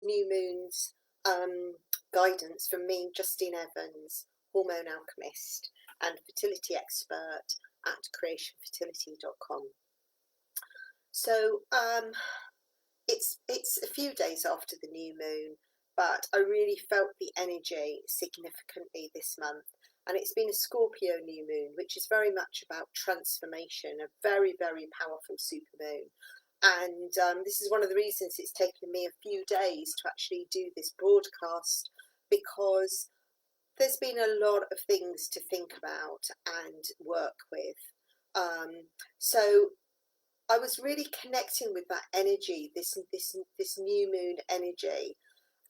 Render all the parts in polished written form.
new moon's guidance from me, Justine Evans, hormone alchemist and fertility expert at creationfertility.com. So it's a few days after the new moon, but I really felt the energy significantly this month. And it's been a Scorpio new moon, which is very much about transformation, a very, very powerful super moon. And this is one of the reasons it's taken me a few days to actually do this broadcast, because there's been a lot of things to think about and work with. So I was really connecting with that energy, this new moon energy,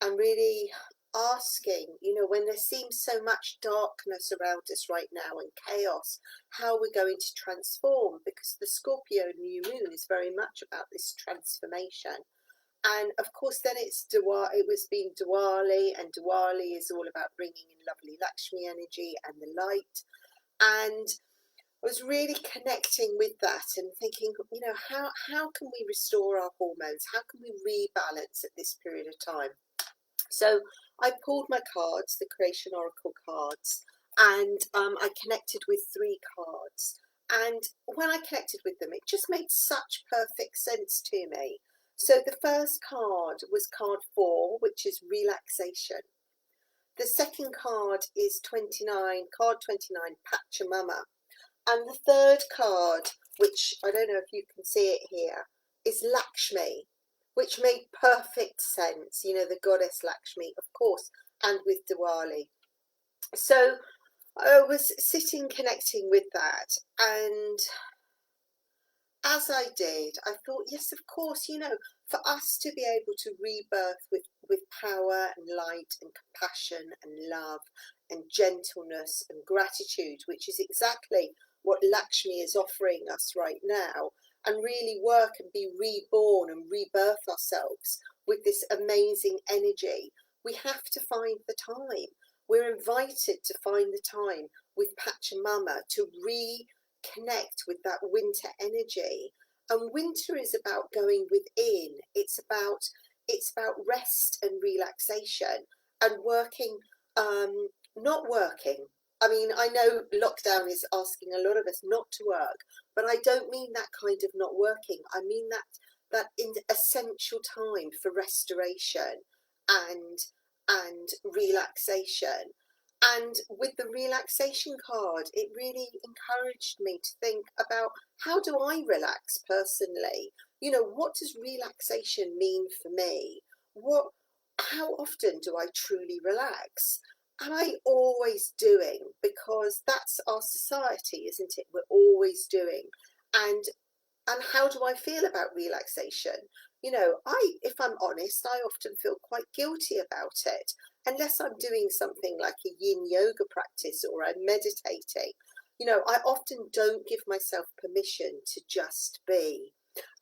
and really asking, you know, when there seems so much darkness around us right now and chaos, how we're going to transform, because the Scorpio new moon is very much about this transformation. And of course then it's Diwali, it was being Diwali, and Diwali is all about bringing in lovely Lakshmi energy and the light. And I was really connecting with that and thinking, you know, how can we restore our hormones? How can we rebalance at this period of time? So I pulled my cards, the Creation Oracle cards, and I connected with 3 cards. And when I connected with them, it just made such perfect sense to me. So the first card was card 4, which is relaxation. The second card is 29, card 29, Pacha. And the third card, which I don't know if you can see it here, is Lakshmi, which made perfect sense, you know, the goddess Lakshmi, of course, and with Diwali. So I was sitting connecting with that, and as I did, I thought, yes, of course, you know, for us to be able to rebirth with power and light and compassion and love and gentleness and gratitude, which is exactly what Lakshmi is offering us right now, and really work and be reborn and rebirth ourselves with this amazing energy, we have to find the time. We're invited to find the time with Pachamama to reconnect with that winter energy. And winter is about going within. It's about rest and relaxation and working, not working. I mean, I know lockdown is asking a lot of us not to work, but I don't mean that kind of not working. I mean that in essential time for restoration and relaxation. And with the relaxation card, it really encouraged me to think about, how do I relax personally? You know, what does relaxation mean for me? How often do I truly relax? Am I always doing? Because that's our society, isn't it? We're always doing. And how do I feel about relaxation? You know, if I'm honest, I often feel quite guilty about it, unless I'm doing something like a yin yoga practice or I'm meditating. You know, I often don't give myself permission to just be.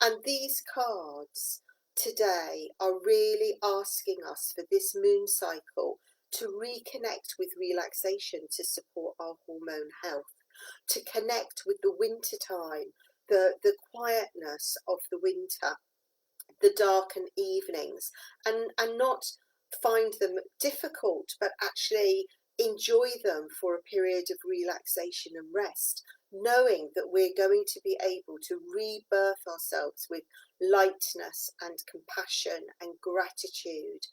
And these cards today are really asking us for this moon cycle to reconnect with relaxation to support our hormone health, to connect with the winter time, the quietness of the winter, the darkened evenings, and not find them difficult, but actually enjoy them for a period of relaxation and rest, knowing that we're going to be able to rebirth ourselves with lightness and compassion and gratitude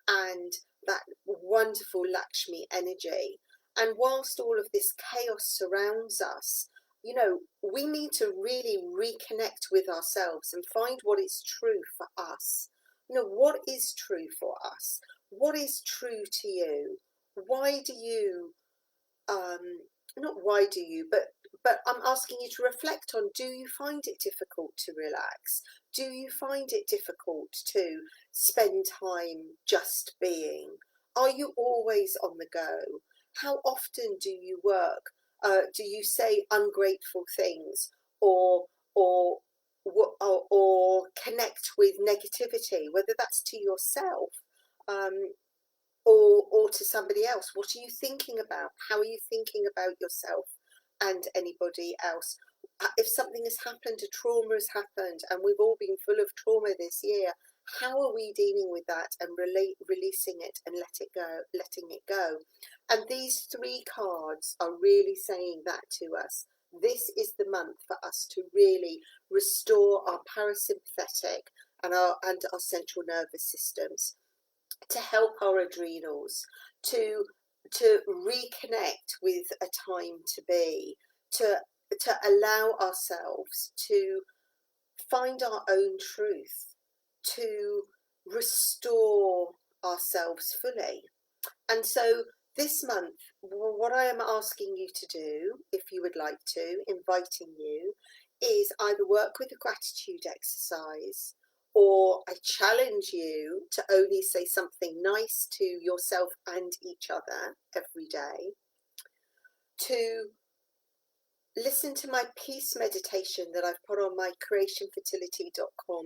and that wonderful Lakshmi energy. And whilst all of this chaos surrounds us, you know, we need to really reconnect with ourselves and find what is true for us. You know, what is true for us? What is true to you? Why do you, not why do you, but I'm asking you to reflect on, do you find it difficult to relax? Do you find it difficult to spend time just being? Are you always on the go? How often do you work? Do you say ungrateful things, or connect with negativity, whether that's to yourself or to somebody else? What are you thinking about? How are you thinking about yourself and anybody else? If something has happened, a trauma has happened, and we've all been full of trauma this year, how are we dealing with that and releasing it and letting it go? And these three cards are really saying that to us. This is the month for us to really restore our parasympathetic and our central nervous systems, to help our adrenals, to reconnect with a time to be, to allow ourselves to find our own truth, to restore ourselves fully. And so this month, what I am asking you to do, if you would like to, inviting you, is either work with a gratitude exercise, or I challenge you to only say something nice to yourself and each other every day, to listen to my peace meditation that I've put on my creationfertility.com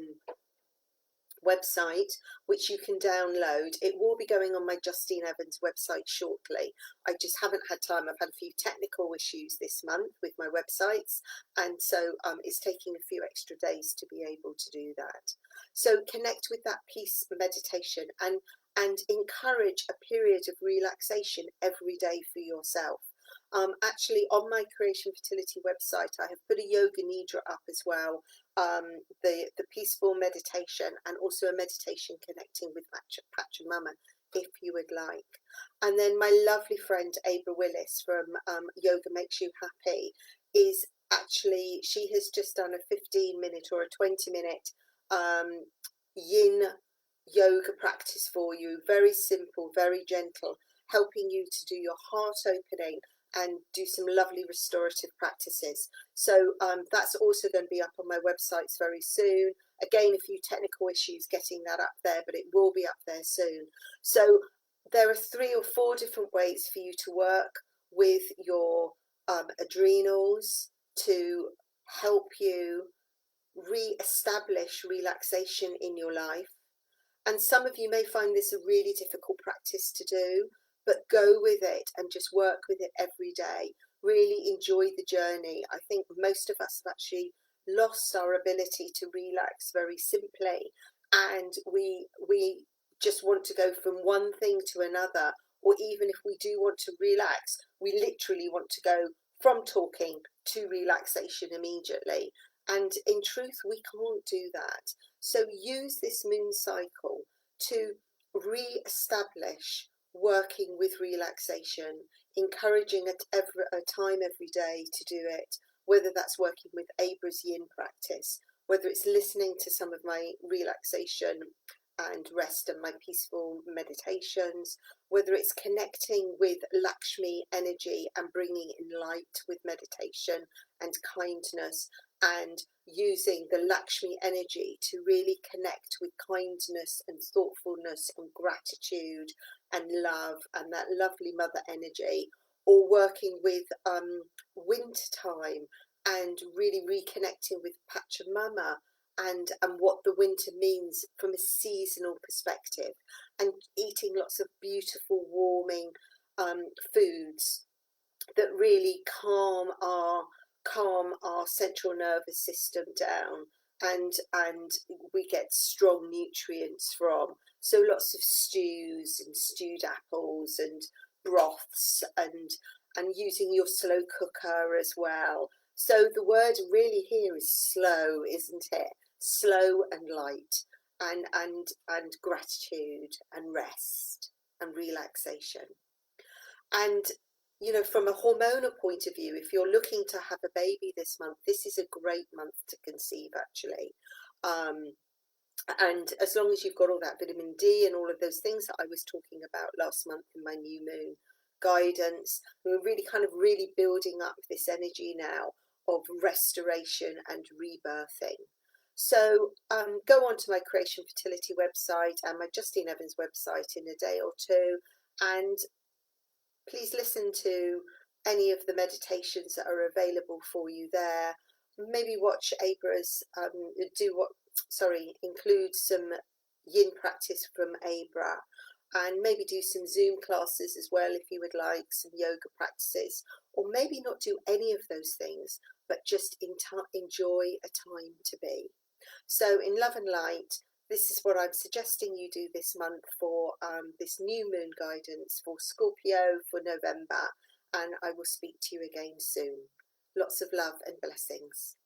website, which you can download. It will be going on my Justine Evans website shortly. I just haven't had time. I've had a few technical issues this month with my websites, and so it's taking a few extra days to be able to do that. So connect with that peace meditation and encourage a period of relaxation every day for yourself. Actually, on my Creation Fertility website, I have put a yoga nidra up as well, the peaceful meditation, and also a meditation connecting with Pachamama, if you would like. And then my lovely friend Abra Willis from Yoga Makes You Happy is actually, she has just done a 15-minute or a 20-minute yin yoga practice for you. Very simple, very gentle, helping you to do your heart opening and do some lovely restorative practices. So that's also going to be up on my websites very soon. Again, a few technical issues getting that up there, but it will be up there soon. So there are 3 or 4 different ways for you to work with your adrenals to help you re-establish relaxation in your life. And some of you may find this a really difficult practice to do, but go with it and just work with it every day. Really enjoy the journey. I think most of us have actually lost our ability to relax very simply, and we just want to go from one thing to another, or even if we do want to relax, we literally want to go from talking to relaxation immediately. And in truth, we can't do that. So use this moon cycle to re-establish working with relaxation, encouraging a time every day to do it, whether that's working with Abra's yin practice, whether it's listening to some of my relaxation and rest and my peaceful meditations, whether it's connecting with Lakshmi energy and bringing in light with meditation and kindness, and using the Lakshmi energy to really connect with kindness and thoughtfulness and gratitude and love and that lovely mother energy, or working with winter time and really reconnecting with Pachamama and what the winter means from a seasonal perspective, and eating lots of beautiful warming foods that really calm our central nervous system down, and we get strong nutrients from. So lots of stews and stewed apples and broths, and using your slow cooker as well. So the word really here is slow, isn't it? Slow and light, and gratitude and rest and relaxation. And you know, from a hormonal point of view, if you're looking to have a baby this month, this is a great month to conceive, actually. And as long as you've got all that vitamin D and all of those things that I was talking about last month in my new moon guidance, we're really kind of really building up this energy now of restoration and rebirthing. So go on to my Creation Fertility website and my Justine Evans website in a day or two, and please listen to any of the meditations that are available for you there. Maybe watch Abra's, include some yin practice from Abra, and maybe do some Zoom classes as well if you would like, some yoga practices, or maybe not do any of those things, but just enjoy a time to be. So in love and light, This is what I'm suggesting you do this month for this new moon guidance for Scorpio for November, and I will speak to you again soon. Lots of love and blessings.